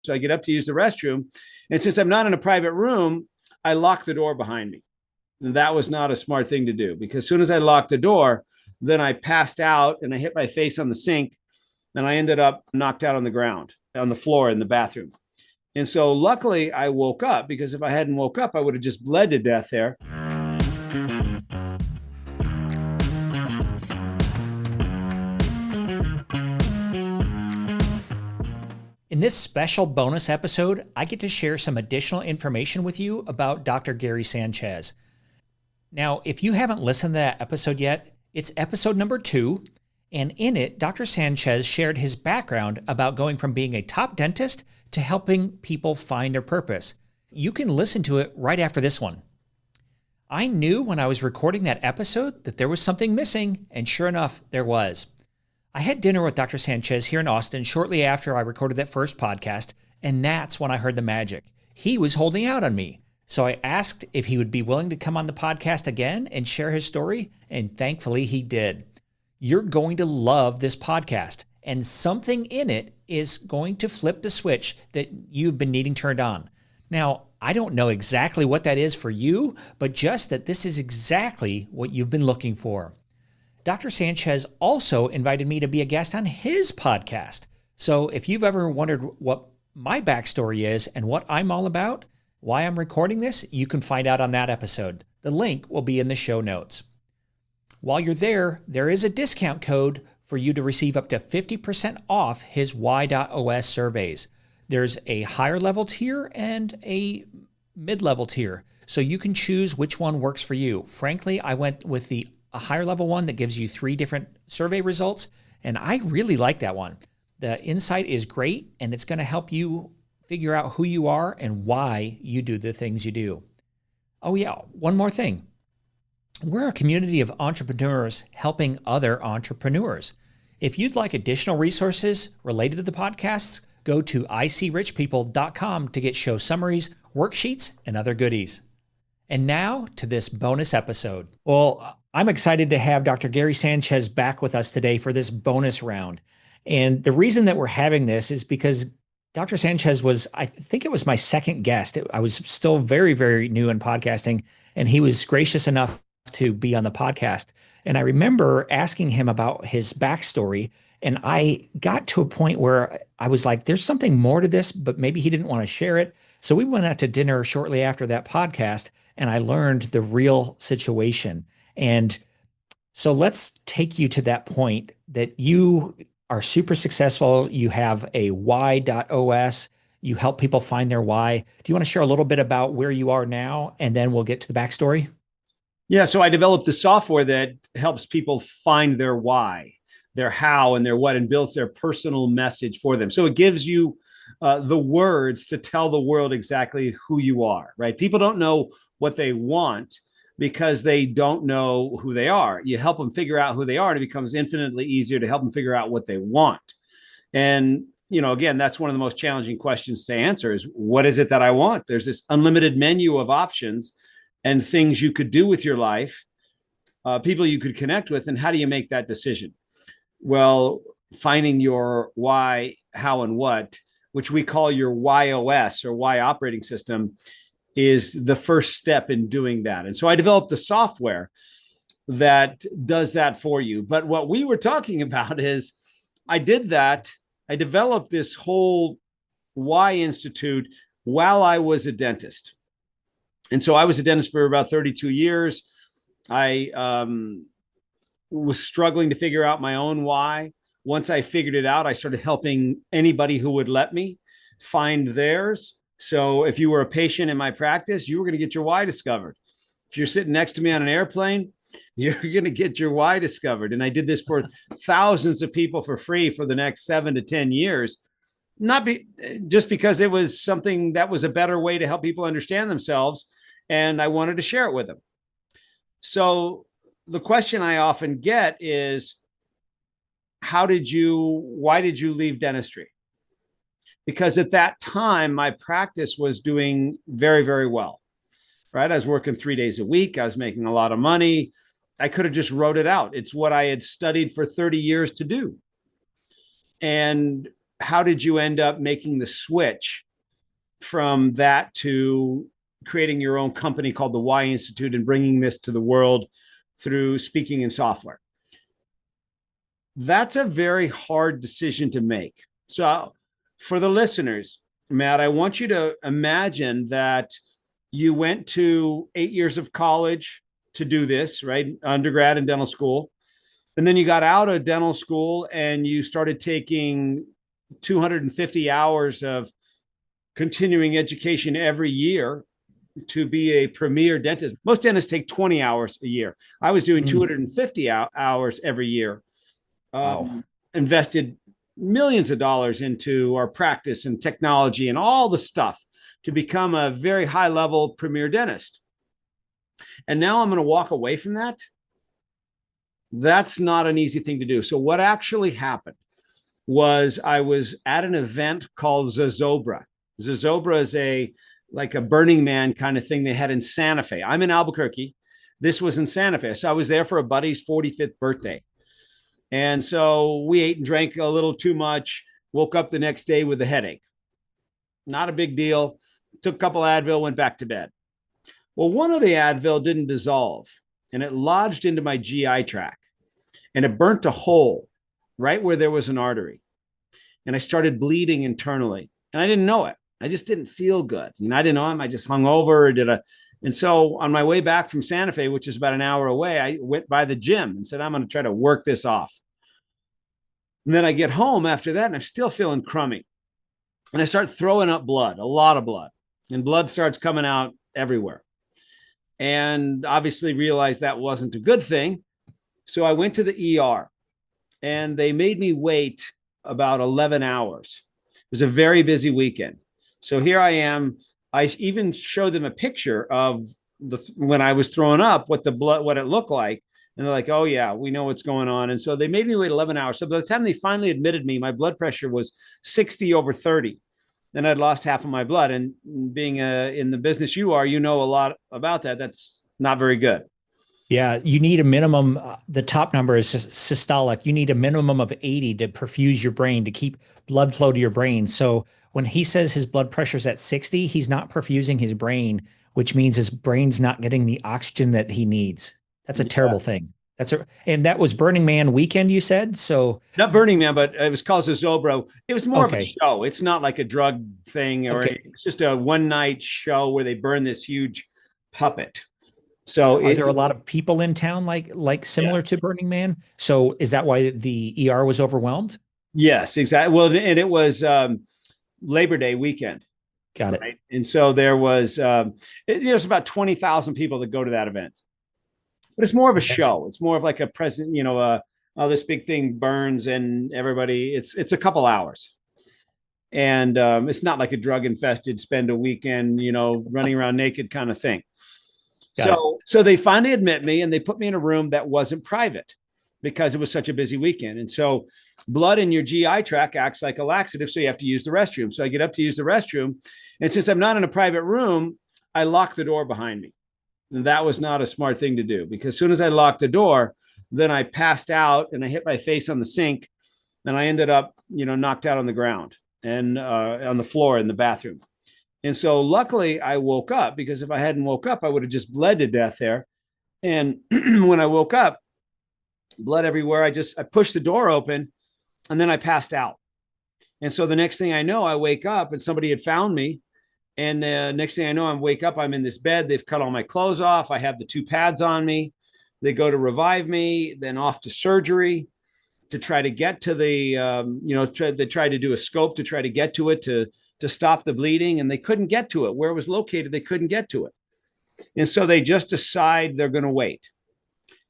So I get up to use the restroom. And since I'm not in a private room, I lock the door behind me. And that was not a smart thing to do, because as soon as I locked the door, then I passed out and I hit my face on the sink, and I ended up knocked out on the ground, on the floor in the bathroom. And so luckily I woke up, because if I hadn't woke up, I would have just bled to death there. In this special bonus episode, I get to share some additional information with you about Dr. Gary Sanchez. Now, if you haven't listened to that episode yet, it's episode number 2, and in it, Dr. Sanchez shared his background about going from being a top dentist to helping people find their purpose. You can listen to it right after this one. I knew when I was recording that episode that there was something missing, and sure enough, there was. I had dinner with Dr. Sanchez here in Austin shortly after I recorded that first podcast, and that's when I heard the magic. He was holding out on me. So I asked if he would be willing to come on the podcast again and share his story, and thankfully he did. You're going to love this podcast, and something in it is going to flip the switch that you've been needing turned on. Now, I don't know exactly what that is for you, but just that this is exactly what you've been looking for. Dr. Sanchez also invited me to be a guest on his podcast. So if you've ever wondered what my backstory is and what I'm all about, why I'm recording this, you can find out on that episode. The link will be in the show notes. While you're there, there is a discount code for you to receive up to 50% off his Y.OS surveys. There's a higher level tier and a mid-level tier, so you can choose which one works for you. Frankly, I went with a higher level one that gives you 3 different survey results, and I really like that one. The insight is great, and it's going to help you figure out who you are and why you do the things you do. Oh yeah, one more thing. We're a community of entrepreneurs helping other entrepreneurs. If you'd like additional resources related to the podcasts, go to icrichpeople.com to get show summaries, worksheets, and other goodies. And now to this bonus episode. Well, I'm excited to have Dr. Gary Sanchez back with us today for this bonus round. And the reason that we're having this is because Dr. Sanchez was, I think it was my second guest. I was still very, very new in podcasting, and he was gracious enough to be on the podcast. And I remember asking him about his backstory, and I got to a point where I was like, there's something more to this, but maybe he didn't want to share it. So we went out to dinner shortly after that podcast, and I learned the real situation. And so let's take you to that point that you are super successful. You have a Y.OS. You help people find their why. Do you want to share a little bit about where you are now, and then we'll get to the backstory? Yeah, so I developed the software that helps people find their why, their how, and their what, and builds their personal message for them. So it gives you the words to tell the world exactly who you are, right? People don't know what they want because they don't know who they are. You help them figure out who they are, and it becomes infinitely easier to help them figure out what they want. And, again, that's one of the most challenging questions to answer is, what is it that I want? There's this unlimited menu of options and things you could do with your life, people you could connect with, and how do you make that decision? Well, finding your why, how, and what, which we call your YOS or Y operating system, is the first step in doing that. And so I developed the software that does that for you. But what we were talking about is I did that. I developed this whole Y Institute while I was a dentist. And so I was a dentist for about 32 years. I was struggling to figure out my own why. Once I figured it out, I started helping anybody who would let me find theirs. So if you were a patient in my practice, you were going to get your why discovered. If you're sitting next to me on an airplane, you're going to get your why discovered. And I did this for thousands of people for free for the next 7 to 10 years. Just because it was something that was a better way to help people understand themselves, and I wanted to share it with them. So the question I often get is, why did you leave dentistry? Because at that time, my practice was doing very, very well, right? I was working 3 days a week. I was making a lot of money. I could have just wrote it out. It's what I had studied for 30 years to do. And how did you end up making the switch from that to creating your own company called the Y Institute and bringing this to the world through speaking and software? That's a very hard decision to make. So, for the listeners, Matt, I want you to imagine that you went to 8 years of college to do this, right? Undergrad and dental school. And then you got out of dental school and you started taking 250 hours of continuing education every year to be a premier dentist. Most dentists take 20 hours a year. I was doing 250 hours every year. Wow. Invested millions of dollars into our practice and technology and all the stuff to become a very high level premier dentist. And now I'm going to walk away from that. That's not an easy thing to do. So what actually happened was I was at an event called Zozobra. Zozobra is like a Burning Man kind of thing they had in Santa Fe. I'm in Albuquerque. This was in Santa Fe. So I was there for a buddy's 45th birthday. And so we ate and drank a little too much, woke up the next day with a headache. Not a big deal. Took a couple Advil, went back to bed. Well, one of the Advil didn't dissolve and it lodged into my GI tract and it burnt a hole right where there was an artery. And I started bleeding internally and I didn't know it. I just didn't feel good. And I didn't know him. I just hung over, and so on my way back from Santa Fe, which is about an hour away, I went by the gym and said, I'm going to try to work this off. And then I get home after that and I'm still feeling crummy. And I start throwing up blood, a lot of blood, and blood starts coming out everywhere. And obviously realized that wasn't a good thing. So I went to the ER and they made me wait about 11 hours. It was a very busy weekend. So here I am. I even showed them a picture of when I was throwing up, what it looked like. And they're like, oh yeah, we know what's going on. And so they made me wait 11 hours. So by the time they finally admitted me, my blood pressure was 60/30. And I'd lost half of my blood. And being in the business you are, you know a lot about that. That's not very good. Yeah, you need a minimum. The top number is systolic. You need a minimum of 80 to perfuse your brain, to keep blood flow to your brain. So when he says his blood pressure's at 60, he's not perfusing his brain, which means his brain's not getting the oxygen that he needs. That's a terrible thing. And that was Burning Man weekend, you said? So not Burning Man, but it was called Zobro. It was more of a okay. show. It's not like a drug thing or it's just a one night show where they burn this huge puppet. So are there a lot of people in town like similar to Burning Man? So is that why the ER was overwhelmed? Yes, exactly. Well, and it was Labor Day weekend. Got it. Right? And so there was there's about 20,000 people that go to that event. But it's more of a show. It's more of like a present, oh, this big thing burns and everybody, it's a couple hours. And it's not like a drug infested, spend a weekend, running around naked kind of thing. So they finally admit me and they put me in a room that wasn't private because it was such a busy weekend. And so blood in your GI tract acts like a laxative. So you have to use the restroom. So I get up to use the restroom. And since I'm not in a private room, I lock the door behind me. And that was not a smart thing to do because as soon as I locked the door, then I passed out and I hit my face on the sink and I ended up, knocked out on the ground and on the floor in the bathroom. And so luckily I woke up because if I hadn't woke up, I would have just bled to death there. And when I woke up, blood everywhere, I pushed the door open and then I passed out. And so the next thing I know, I wake up and somebody had found me. And the next thing I know, I wake up, I'm in this bed. They've cut all my clothes off. I have the 2 pads on me. They go to revive me, then off to surgery to try to get to the, they tried to do a scope to try to get to it to stop the bleeding. And they couldn't get to it. Where it was located, they couldn't get to it. And so they just decide they're going to wait.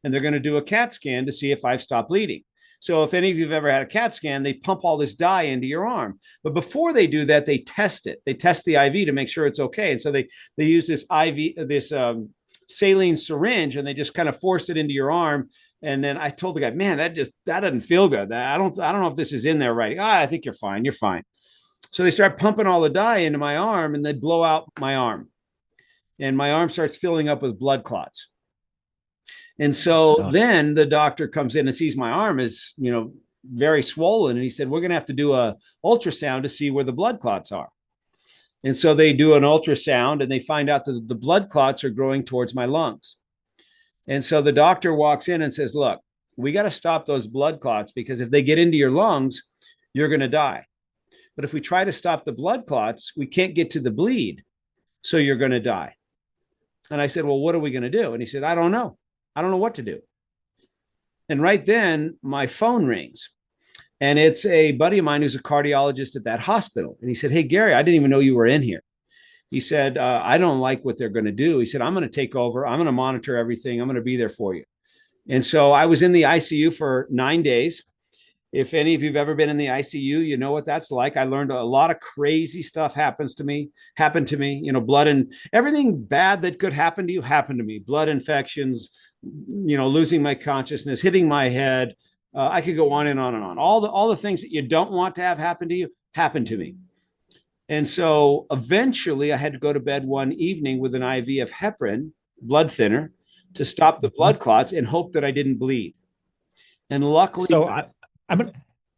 And they're going to do a CAT scan to see if I've stopped bleeding. So if any of you have ever had a CAT scan, they pump all this dye into your arm. But before they do that, they test it. They test the IV to make sure it's okay. And so they use this IV, this saline syringe, and they just kind of force it into your arm. And then I told the guy, man, that doesn't feel good. I don't know if this is in there right. I think you're fine. You're fine. So they start pumping all the dye into my arm and they blow out my arm. And my arm starts filling up with blood clots. And so then the doctor comes in and sees my arm is, very swollen. And he said, we're going to have to do a ultrasound to see where the blood clots are. And so they do an ultrasound and they find out that the blood clots are growing towards my lungs. And so the doctor walks in and says, look, we got to stop those blood clots, because if they get into your lungs, you're going to die. But if we try to stop the blood clots, we can't get to the bleed. So you're going to die. And I said, well, what are we going to do? And he said, I don't know. I don't know what to do. And right then my phone rings, and it's a buddy of mine who's a cardiologist at that hospital. And he said, hey, Gary, I didn't even know you were in here. He said, I don't like what they're going to do. He said, I'm going to take over. I'm going to monitor everything. I'm going to be there for you. And so I was in the ICU for 9 days. If any of you've ever been in the ICU, you know what that's like. I learned a lot of crazy stuff happened to me, blood and everything bad that could happen to you happened to me. Blood infections, losing my consciousness, hitting my head. I could go on and on and on. All the things that you don't want to have happen to you happened to me. And so eventually I had to go to bed one evening with an IV of heparin, blood thinner, to stop the blood clots and hope that I didn't bleed. And luckily,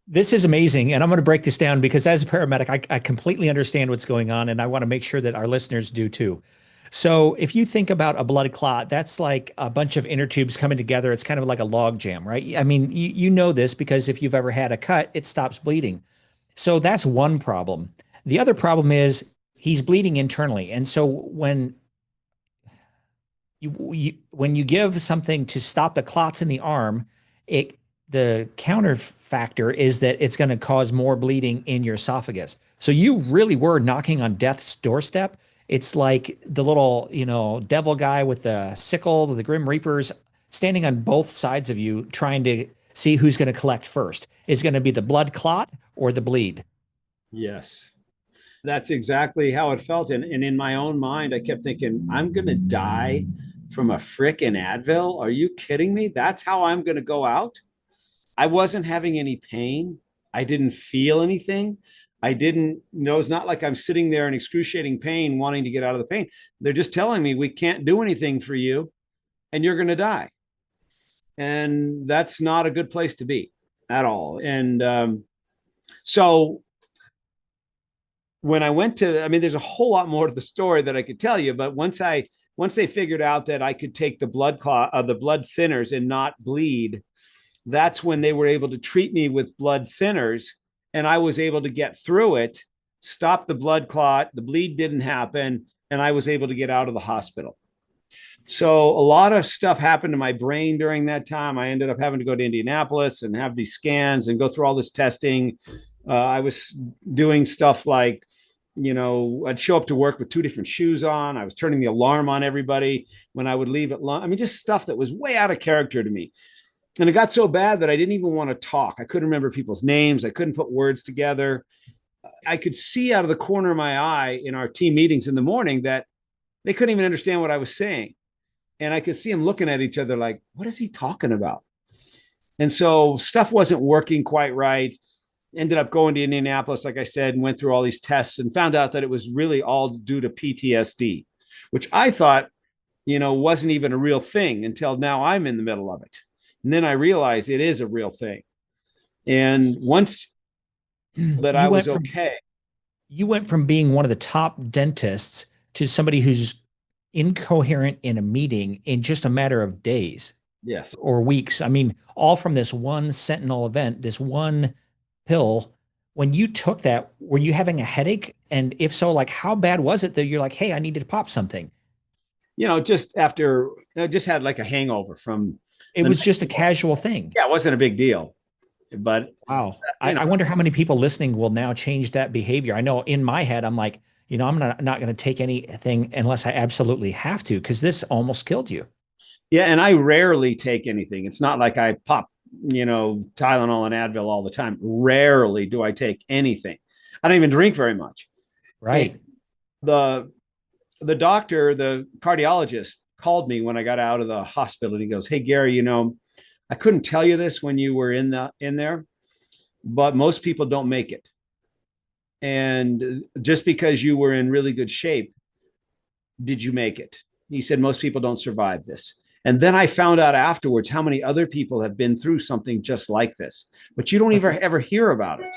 this is amazing. And I'm going to break this down because as a paramedic, I completely understand what's going on. And I want to make sure that our listeners do too. So if you think about a blood clot, that's like a bunch of inner tubes coming together. It's kind of like a log jam, right? I mean, you know this because if you've ever had a cut, it stops bleeding. So that's one problem. The other problem is he's bleeding internally. And so when you give something to stop the clots in the arm, the counter factor is that it's going to cause more bleeding in your esophagus. So you really were knocking on death's doorstep. It's like the little, devil guy with the sickle, the Grim Reapers standing on both sides of you, trying to see who's going to collect first. Is going to be the blood clot or the bleed? Yes, that's exactly how it felt. And in my own mind, I kept thinking, I'm going to die from a frickin' Advil. Are you kidding me? That's how I'm going to go out. I wasn't having any pain. I didn't feel anything. It's not like I'm sitting there in excruciating pain wanting to get out of the pain. They're just telling me we can't do anything for you and you're going to die. And that's not a good place to be at all. And so when I went there's a whole lot more to the story that I could tell you, but once they figured out that I could take the blood thinners and not bleed, that's when they were able to treat me with blood thinners, and I was able to get through it, stop the blood clot, the bleed didn't happen, and I was able to get out of the hospital. So a lot of stuff happened to my brain during that time. I ended up having to go to Indianapolis and have these scans and go through all this testing. I was doing stuff like, I'd show up to work with 2 different shoes on. I was turning the alarm on everybody when I would leave at lunch. Just stuff that was way out of character to me. And it got so bad that I didn't even want to talk. I couldn't remember people's names. I couldn't put words together. I could see out of the corner of my eye in our team meetings in the morning that they couldn't even understand what I was saying. And I could see them looking at each other like, what is he talking about? And so stuff wasn't working quite right. Ended up going to Indianapolis, like I said, and went through all these tests and found out that it was really all due to PTSD, which I thought, wasn't even a real thing until now I'm in the middle of it. And then I realized it is a real thing. And once that I was okay. You went from being one of the top dentists to somebody who's incoherent in a meeting in just a matter of days. Yes. Or weeks. All from this one sentinel event, this one pill. When you took that, were you having a headache? And if so, like how bad was it that you're like, hey, I needed to pop something? Just after I just had like a hangover from it was just a casual thing. Yeah, it wasn't a big deal. But wow. I wonder how many people listening will now change that behavior. I know in my head, I'm like, I'm not going to take anything unless I absolutely have to, because this almost killed you. Yeah. And I rarely take anything. It's not like I pop, Tylenol and Advil all the time. Rarely do I take anything. I don't even drink very much. Right. And the doctor, the cardiologist, called me when I got out of the hospital. And he goes, hey, Gary, I couldn't tell you this when you were in there, but most people don't make it. And just because you were in really good shape, did you make it? He said, most people don't survive this. And then I found out afterwards how many other people have been through something just like this, but you don't even ever hear about it.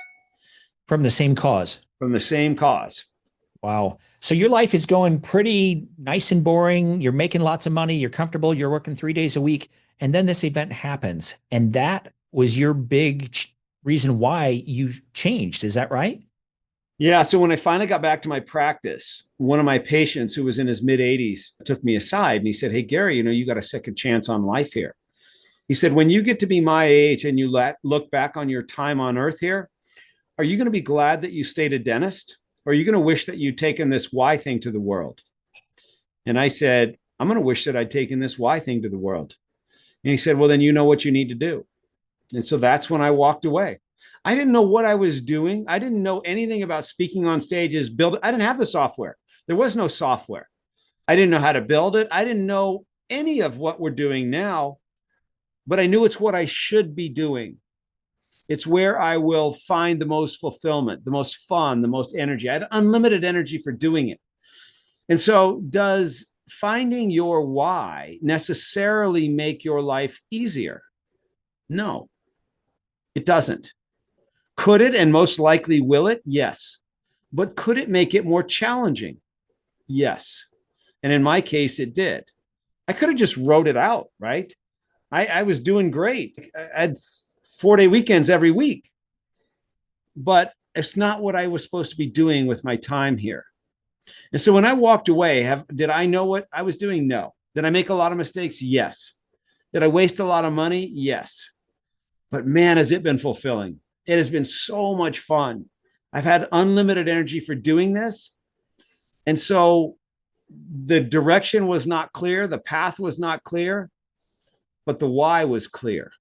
From the same cause. From the same cause. Wow. So your life is going pretty nice and boring. You're making lots of money. You're comfortable. You're working 3 days a week. And then this event happens. And that was your big reason why you changed. Is that right? Yeah. So when I finally got back to my practice, one of my patients who was in his mid 80s took me aside and he said, "Hey, Gary, you got a second chance on life here." He said, "When you get to be my age and you look back on your time on earth here, are you going to be glad that you stayed a dentist? Or are you going to wish that you'd taken this why thing to the world?" And I said, "I'm going to wish that I'd taken this why thing to the world." And he said, "Well, then you know what you need to do." And so that's when I walked away. I didn't know what I was doing. I didn't know anything about speaking on stages, I didn't have the software. There was no software. I didn't know how to build it. I didn't know any of what we're doing now, but I knew it's what I should be doing. It's where I will find the most fulfillment, the most fun, the most energy. I had unlimited energy for doing it. And so, does finding your why necessarily make your life easier? No, it doesn't. Could it, and most likely will it? Yes. But could it make it more challenging? Yes. And in my case, it did. I could have just wrote it out, right? I was doing great. I had 4-day weekends every week, but it's not what I was supposed to be doing with my time here. And so when I walked away, did I know what I was doing? No. Did I make a lot of mistakes? Yes. Did I waste a lot of money? Yes. But man, has it been fulfilling. It has been so much fun. I've had unlimited energy for doing this. And so the direction was not clear. The path was not clear, but the why was clear.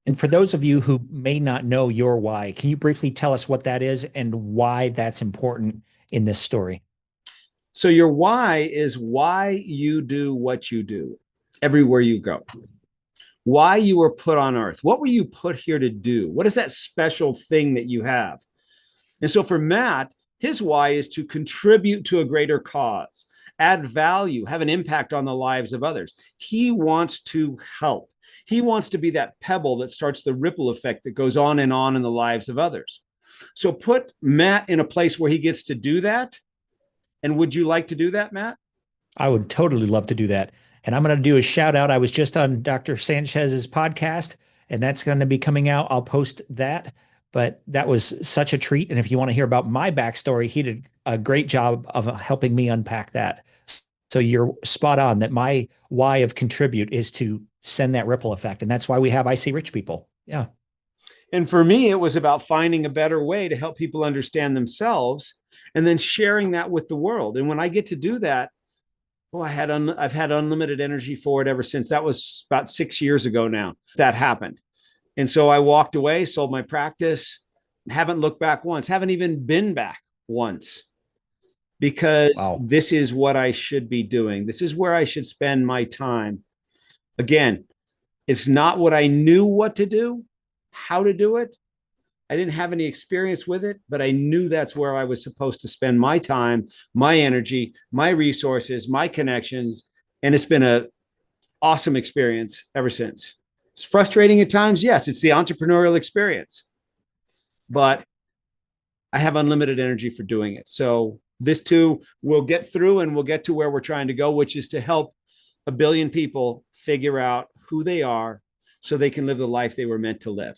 And for those of you who may not know your why, can you briefly tell us what that is and why that's important in this story? So your why is why you do what you do everywhere you go. Why you were put on earth. What were you put here to do? What is that special thing that you have? And so for Matt, his why is to contribute to a greater cause, add value, have an impact on the lives of others. He wants to help. He wants to be that pebble that starts the ripple effect that goes on in the lives of others. So put Matt in a place where he gets to do that. And would you like to do that, Matt? I would totally love to do that. And I'm going to do a shout out. I was just on Dr. Sanchez's podcast, and that's going to be coming out. I'll post that. But that was such a treat. And if you want to hear about my backstory, he did a great job of helping me unpack that. So you're spot on that my why of contribute is to send that ripple effect. And that's why we have I See Rich People. Yeah. And for me, it was about finding a better way to help people understand themselves and then sharing that with the world. And when I get to do that, I've had unlimited energy for it ever since. That was about 6 years ago now that happened. And so I walked away, sold my practice, haven't looked back once, haven't even been back once, because This is what I should be doing. This is where I should spend my time. Again, it's not what I knew what to do, how to do it. I didn't have any experience with it, but I knew that's where I was supposed to spend my time, my energy, my resources, my connections. And it's been an awesome experience ever since. It's frustrating at times. Yes, it's the entrepreneurial experience, but I have unlimited energy for doing it. So this too will get through and we'll get to where we're trying to go, which is to help 1 billion people figure out who they are so they can live the life they were meant to live.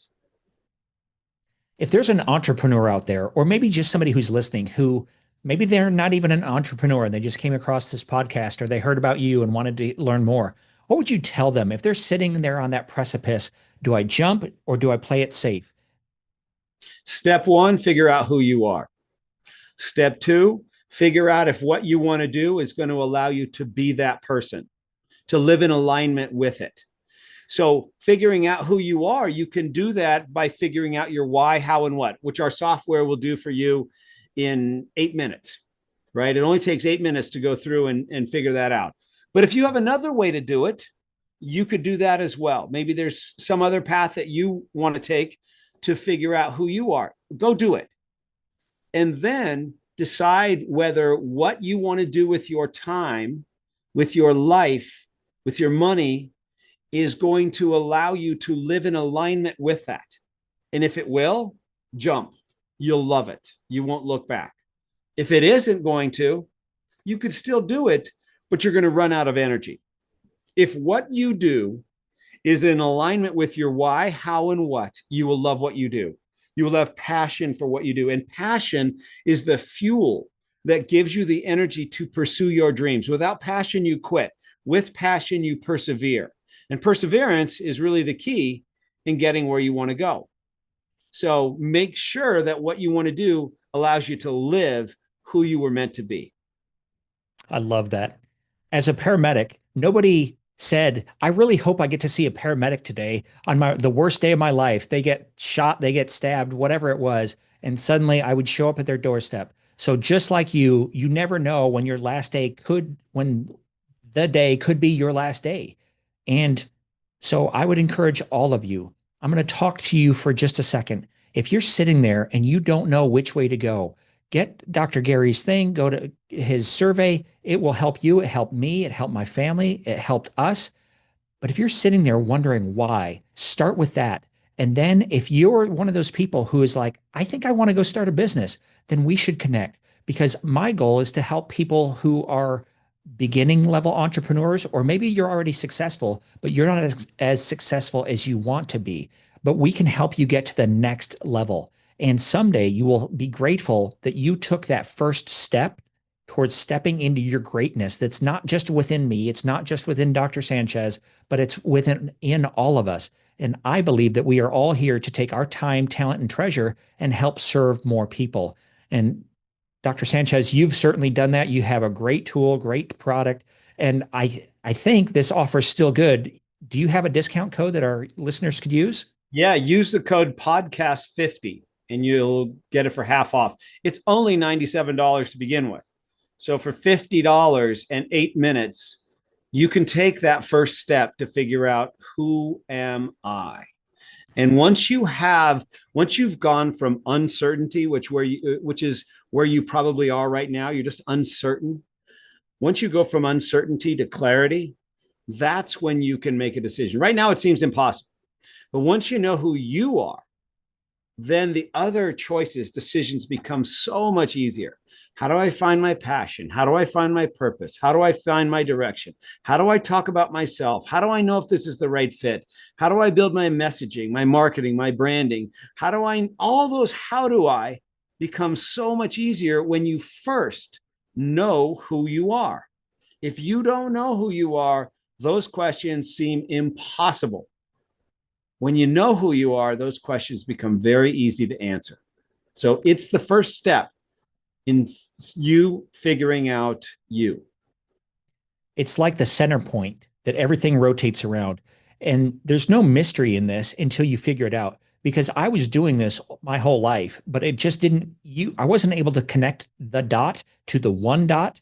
If there's an entrepreneur out there, or maybe just somebody who's listening who maybe they're not even an entrepreneur and they just came across this podcast or they heard about you and wanted to learn more, what would you tell them if they're sitting there on that precipice? Do I jump or do I play it safe? Step 1, figure out who you are. Step 2, figure out if what you want to do is going to allow you to be that person, to live in alignment with it. So figuring out who you are, you can do that by figuring out your why, how, and what, which our software will do for you in 8 minutes, right? It only takes 8 minutes to go through and figure that out. But if you have another way to do it, you could do that as well. Maybe there's some other path that you want to take to figure out who you are. Go do it. And then decide whether what you want to do with your time, with your life, with your money is going to allow you to live in alignment with that. And if it will, jump. You'll love it. You won't look back. If it isn't going to, you could still do it, but you're going to run out of energy. If what you do is in alignment with your why, how, and what, you will love what you do. You will have passion for what you do. And passion is the fuel that gives you the energy to pursue your dreams. Without passion, you quit. With passion, you persevere. And perseverance is really the key in getting where you want to go. So make sure that what you want to do allows you to live who you were meant to be. I love that. As a paramedic, nobody said, I really hope I get to see a paramedic today on the worst day of my life. They get shot, they get stabbed, whatever it was, and suddenly I would show up at their doorstep. So just like you never know when when the day could be your last day. And so I would encourage all of you. I'm going to talk to you for just a second. If you're sitting there and you don't know which way to go, get Dr. Gary's thing, go to his survey. It will help you. It helped me. It helped my family. It helped us. But if you're sitting there wondering why, start with that. And then if you're one of those people who is like, I think I want to go start a business, then we should connect, because my goal is to help people who are beginning level entrepreneurs, or maybe you're already successful, but you're not as successful as you want to be. But we can help you get to the next level. And someday you will be grateful that you took that first step towards stepping into your greatness. That's not just within me. It's not just within Dr. Sanchez, but it's in all of us. And I believe that we are all here to take our time, talent, and treasure and help serve more people. And Dr. Sanchez, you've certainly done that. You have a great tool, great product. And I think this offer is still good. Do you have a discount code that our listeners could use? Yeah, use the code podcast50 and you'll get it for half off. It's only $97 to begin with. So for $50 and 8 minutes, you can take that first step to figure out, who am I? And once you've gone from uncertainty, which is where you probably are right now, you're just uncertain. Once you go from uncertainty to clarity, that's when you can make a decision. Right now, it seems impossible. But once you know who you are, then the other decisions become so much easier. How do I find my passion? How do I find my purpose? How do I find my direction? How do I talk about myself? How do I know if this is the right fit? How do I build my messaging, my marketing, my branding? All those how do I become so much easier when you first know who you are. If you don't know who you are, those questions seem impossible. When you know who you are, those questions become very easy to answer. So it's the first step in you figuring out you. It's like the center point that everything rotates around. And there's no mystery in this until you figure it out. Because I was doing this my whole life, but it just I wasn't able to connect the dot to the one dot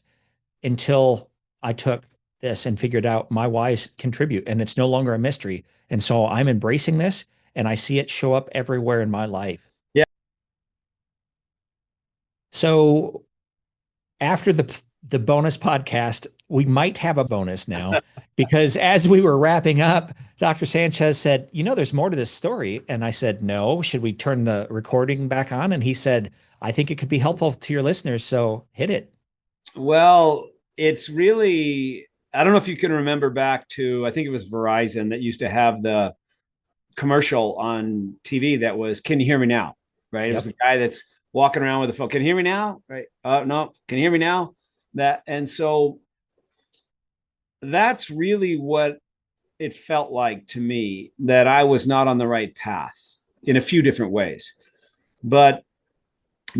until I took this and figured out my whys contribute, and it's no longer a mystery. And so I'm embracing this, and I see it show up everywhere in my life. Yeah. So after the bonus podcast, we might have a bonus now, because as we were wrapping up, Dr. Sanchez said, there's more to this story. And I said, no, should we turn the recording back on? And he said, I think it could be helpful to your listeners. So hit it. Well, it's really, I don't know if you can remember back to, I think it was Verizon that used to have the commercial on TV that was, can you hear me now? Right. It was the guy that's walking around with a phone. Can you hear me now? Right. No. Can you hear me now? And so that's really what it felt like to me, that I was not on the right path in a few different ways. But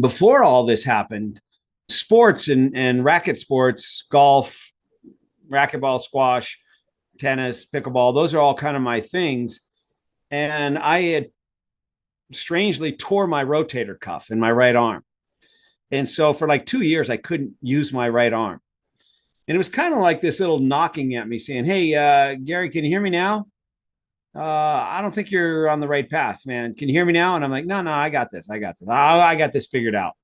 before all this happened, sports and racket sports, golf, racquetball, squash, tennis, pickleball, those are all kind of my things. And I had strangely tore my rotator cuff in my right arm. And so for like 2 years, I couldn't use my right arm. And it was kind of like this little knocking at me saying, hey, Gary, can you hear me now? I don't think you're on the right path, man. Can you hear me now? And I'm like, no, I got this. I got this figured out.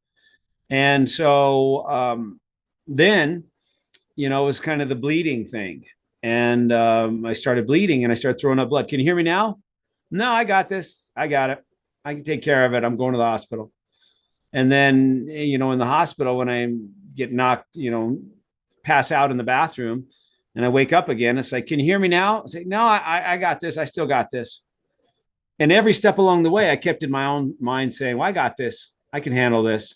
And so then, it was kind of the bleeding thing. and I started bleeding and I started throwing up blood. Can you hear me now? No, I got this. I got it. I can take care of it. I'm going to the hospital. And then, in the hospital, when I get knocked, pass out in the bathroom and I wake up again, it's like, can you hear me now? I say, no, I got this. I still got this. And every step along the way, I kept in my own mind saying, well, I got this. I can handle this.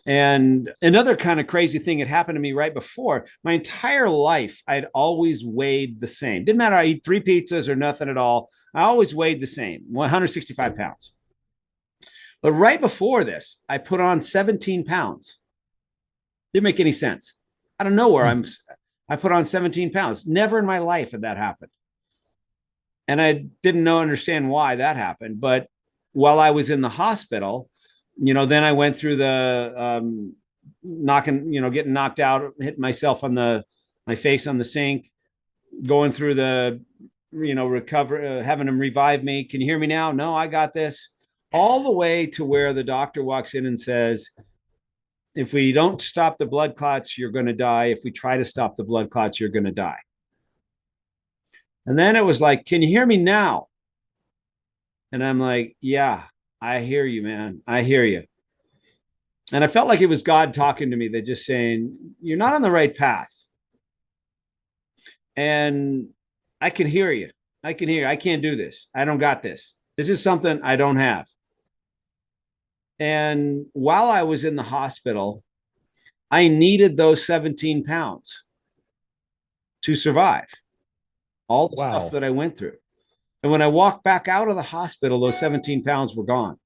And another kind of crazy thing had happened to me right before. My entire life, I'd always weighed the same. Didn't matter. I eat 3 pizzas or nothing at all. I always weighed the same, 165 pounds. But right before this, I put on 17 pounds. Didn't make any sense. I don't know where I put on 17 pounds. Never in my life had that happened. And I didn't understand why that happened. But while I was in the hospital, then I went through the getting knocked out, hitting myself on my face on the sink, going through the, recover, having them revive me. Can you hear me now? No, I got this. All the way to where the doctor walks in and says, if we don't stop the blood clots, you're going to die. If we try to stop the blood clots, you're going to die. And then it was like, can you hear me now? And I'm like, yeah, I hear you, man. I hear you. And I felt like it was God talking to me. They're just saying, you're not on the right path. And I can hear you. I can hear you. I can't do this. I don't got this. This is something I don't have. And while I was in the hospital, I needed those 17 pounds to survive all the stuff that I went through. And when I walked back out of the hospital, those 17 pounds were gone.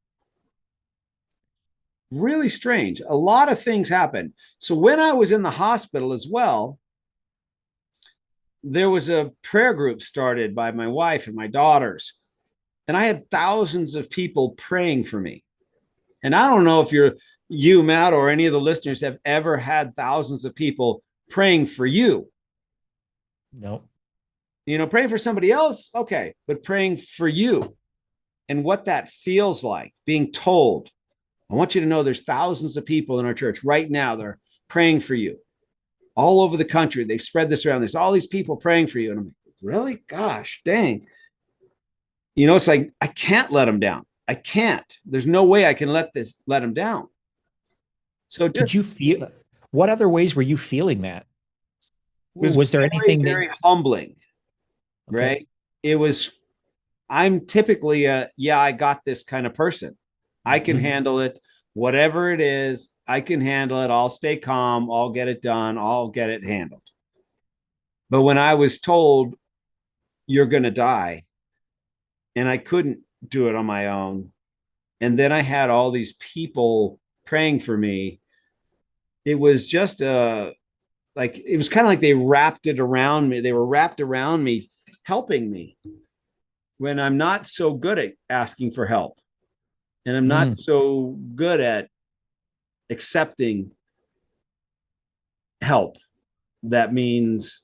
Really strange. A lot of things happened. So when I was in the hospital as well, there was a prayer group started by my wife and my daughters. And I had thousands of people praying for me. And I don't know if you, Matt, or any of the listeners have ever had thousands of people praying for you. No. Praying for somebody else, okay, but praying for you and what that feels like, being told, I want you to know there's thousands of people in our church right now. They're praying for you all over the country. They've spread this around. There's all these people praying for you. And I'm like, really? Gosh, dang. It's like, I can't let them down. I can't. There's no way I can let them down. So did you feel, what other ways were you feeling that? Was there anything very humbling? Okay. Right. It was, I'm typically I got this kind of person. I can handle it. Whatever it is, I can handle it. I'll stay calm. I'll get it done. I'll get it handled. But when I was told you're going to die and I couldn't do it on my own, and then I had all these people praying for me, it was just it was kind of like they wrapped it around me. They were wrapped around me, helping me when I'm not so good at asking for help. And I'm not so good at accepting help. That means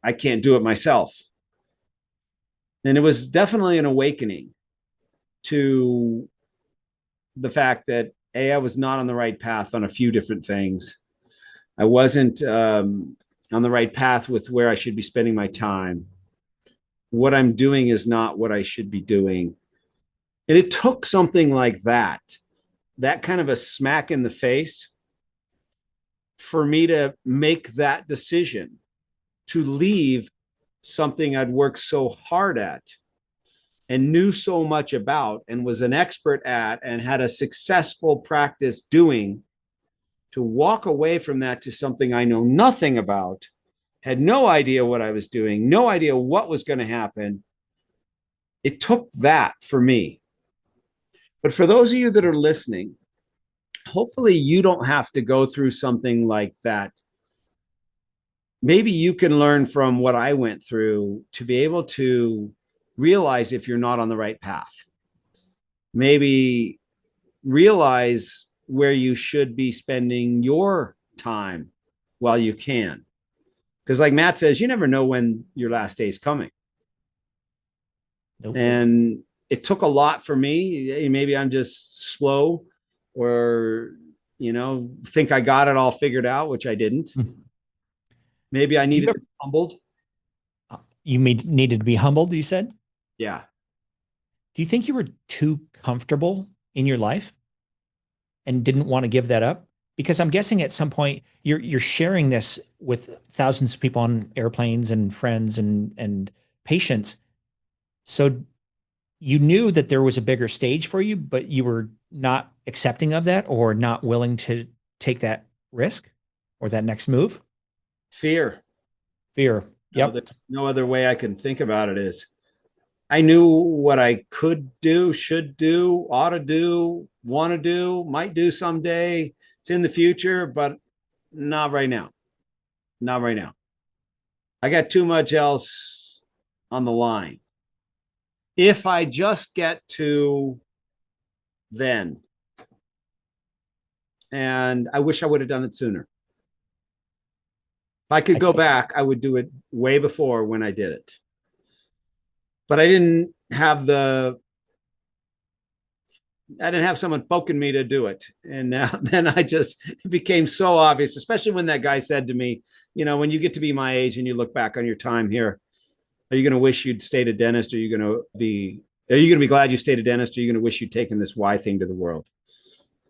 I can't do it myself. And it was definitely an awakening to the fact that I was not on the right path on a few different things. I wasn't on the right path with where I should be spending my time. What I'm doing is not what I should be doing. And it took something like that kind of a smack in the face, for me to make that decision to leave something I'd worked so hard at and knew so much about and was an expert at and had a successful practice doing, to walk away from that to something I know nothing about, had no idea what I was doing, no idea what was going to happen. It took that for me. But for those of you that are listening, hopefully you don't have to go through something like that. Maybe you can learn from what I went through to be able to realize if you're not on the right path. Maybe realize where you should be spending your time while you can. Because like Matt says, you never know when your last day is coming. Nope. And it took a lot for me. Maybe I'm just slow, or, think I got it all figured out, which I didn't. Maybe I needed to be humbled. needed to be humbled, you said? Yeah. Do you think you were too comfortable in your life and didn't want to give that up? Because I'm guessing at some point you're sharing this with thousands of people on airplanes and friends and patients. So you knew that there was a bigger stage for you, but you were not accepting of that or not willing to take that risk or that next move. Fear. Fear. No, Yep. there's no other way I can think about it is I knew what I could do, should do, ought to do, want to do, might do someday. It's in the future, but not right now. Not right now. I got too much else on the line. If I just get to then, and I wish I would have done it sooner. If I could I go think back, I would do it way before when I did it. But I didn't have someone poking me to do it. And now then it became so obvious, especially when that guy said to me, when you get to be my age and you look back on your time here, are you going to wish you'd stayed a dentist? Are you going to be glad you stayed a dentist? Or are you going to wish you'd taken this Y thing to the world?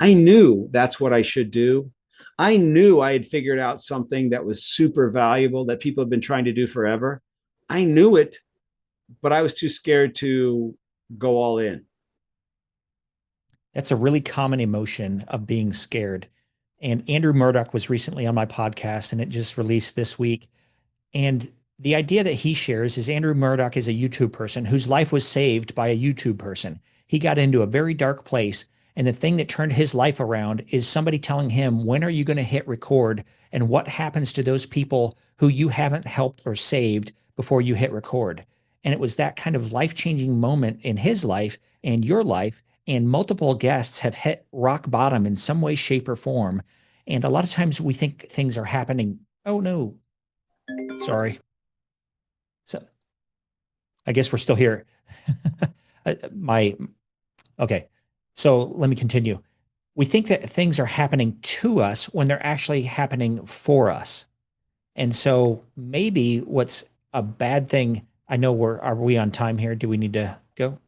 I knew that's what I should do. I knew I had figured out something that was super valuable that people have been trying to do forever. I knew it, but I was too scared to go all in. that's a really common emotion of being scared. And Andrew Murdoch was recently on my podcast and it just released this week. And the idea that he shares is Andrew Murdoch is a YouTube person whose life was saved by a YouTube person. He got into a very dark place. And the thing that turned his life around is somebody telling him, when are you going to hit record? And what happens to those people who you haven't helped or saved before you hit record? And it was that kind of life changing moment in his life and your life. And multiple guests have hit rock bottom in some way, shape, or form. And a lot of times we think things are happening. Oh, no, sorry. So I guess we're still here. My okay. So let me continue. We think that things are happening to us when they're actually happening for us. And so maybe what's a bad thing, I know are we on time here? Do we need to go?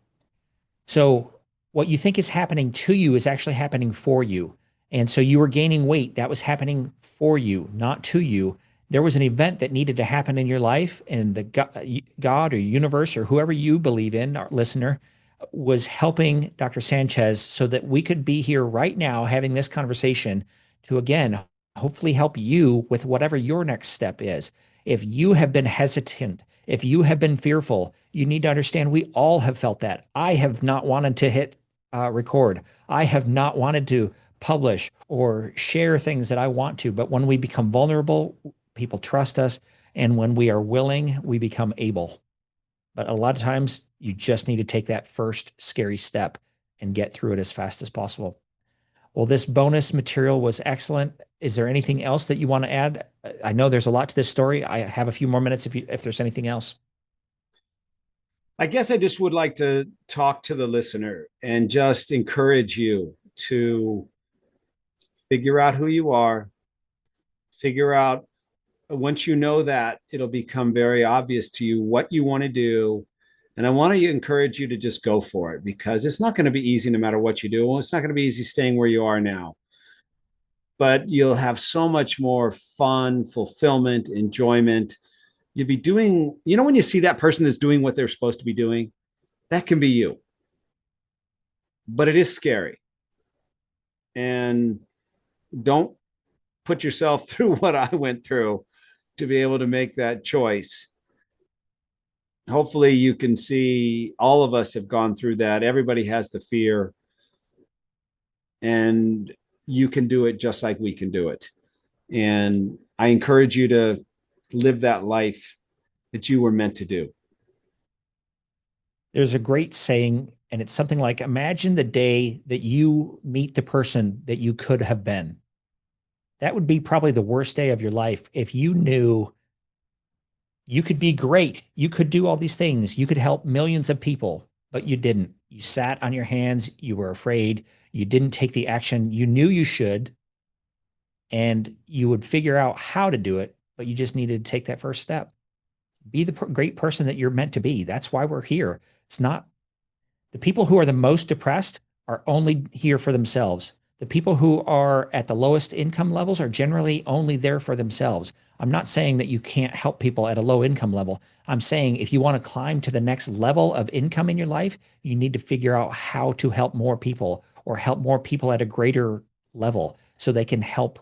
So what you think is happening to you is actually happening for you. And so you were gaining weight. That was happening for you, not to you. There was an event that needed to happen in your life, and the God or universe or whoever you believe in, our listener, was helping Dr. Sanchez so that we could be here right now having this conversation to, again, hopefully help you with whatever your next step is. If you have been hesitant, if you have been fearful, you need to understand we all have felt that. I have not wanted to hit record. I have not wanted to publish or share things that I want to. But when we become vulnerable, people trust us. And when we are willing, we become able. But a lot of times you just need to take that first scary step and get through it as fast as possible. Well, this bonus material was excellent. Is there anything else that you want to add? I know there's a lot to this story. I have a few more minutes if there's anything else. I guess I just would like to talk to the listener and just encourage you to figure out who you are, figure out once you know that, it'll become very obvious to you what you want to do. And I want to encourage you to just go for it because it's not going to be easy no matter what you do. Well, it's not going to be easy staying where you are now, but you'll have so much more fun, fulfillment, enjoyment. You'll be doing, when you see that person that's doing what they're supposed to be doing, that can be you. But it is scary. And don't put yourself through what I went through to be able to make that choice. Hopefully you can see all of us have gone through that. Everybody has the fear and you can do it just like we can do it. And I encourage you to live that life that you were meant to do. There's a great saying, and it's something like, imagine the day that you meet the person that you could have been. That would be probably the worst day of your life if you knew you could be great. You could do all these things. You could help millions of people, but you didn't. You sat on your hands. You were afraid. You didn't take the action you knew you should, and you would figure out how to do it, but you just needed to take that first step. be the great person that you're meant to be. That's why we're here. It's not the people who are the most depressed are only here for themselves. The people who are at the lowest income levels are generally only there for themselves. I'm not saying that you can't help people at a low income level. I'm saying if you want to climb to the next level of income in your life, you need to figure out how to help more people or help more people at a greater level so they can help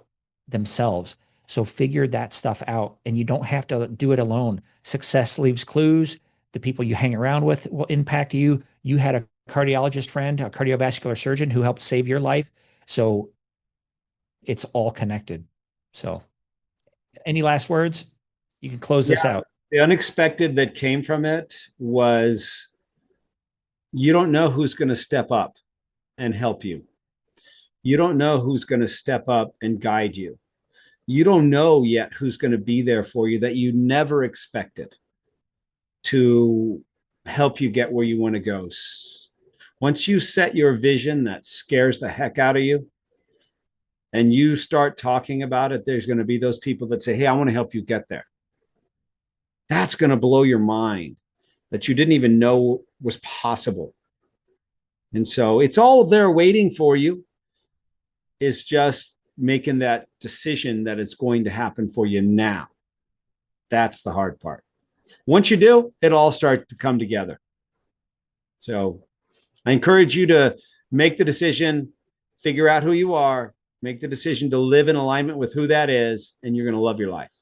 themselves. So figure that stuff out, and you don't have to do it alone. Success leaves clues. The people you hang around with will impact you. You had a cardiologist friend, a cardiovascular surgeon who helped save your life. So it's all connected. So any last words? You can close this Yeah. out. The unexpected that came from it was you don't know who's going to step up and help you. You don't know who's going to step up and guide you. You don't know yet who's going to be there for you that you never expected to help you get where you want to go. Once you set your vision that scares the heck out of you and you start talking about it, there's going to be those people that say, hey, I want to help you get there. That's going to blow your mind that you didn't even know was possible. And so it's all there waiting for you. It's just making that decision that it's going to happen for you now. That's the hard part. Once you do, it'll all start to come together. So I encourage you to make the decision, figure out who you are, make the decision to live in alignment with who that is, and you're going to love your life.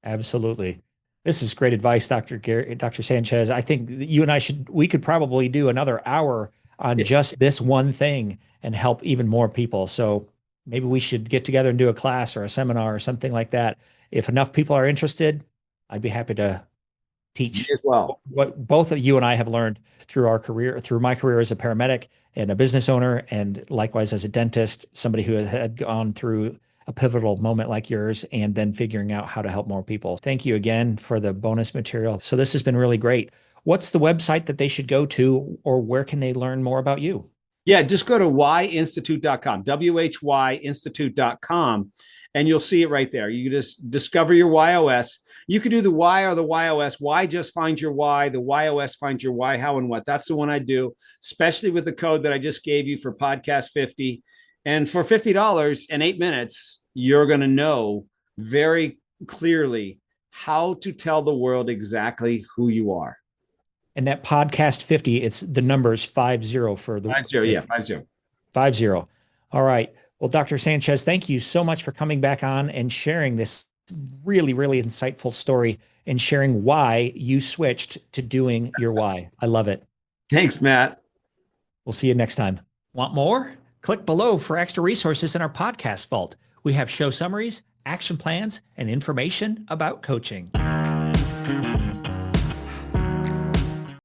Absolutely. This is great advice, Dr. Sanchez. I think you and we could probably do another hour on just this one thing and help even more people. So maybe we should get together and do a class or a seminar or something like that. If enough people are interested, I'd be happy to teach as well what both of you and I have learned through our career, through my career as a paramedic and a business owner, and likewise as a dentist, somebody who had gone through a pivotal moment like yours, and then figuring out how to help more people. Thank you again for the bonus material. So this has been really great. What's the website that they should go to, or where can they learn more about you? Yeah, just go to whyinstitute.com, whyinstitute.com, and you'll see it right there. You just discover your YOS. You could do the Y or the YOS. Y just finds your Y. The YOS finds your why, how, and what. That's the one I do, especially with the code that I just gave you for podcast 50. And for $50 and 8 minutes, you're going to know very clearly how to tell the world exactly who you are. And that podcast 50, it's the numbers 50 for the 50, yeah, 50. 50. All right. Well, Dr. Sanchez, thank you so much for coming back on and sharing this really, really insightful story and sharing why you switched to doing your why. I love it. Thanks, Matt. We'll see you next time. Want more? Click below for extra resources in our podcast vault. We have show summaries, action plans, and information about coaching.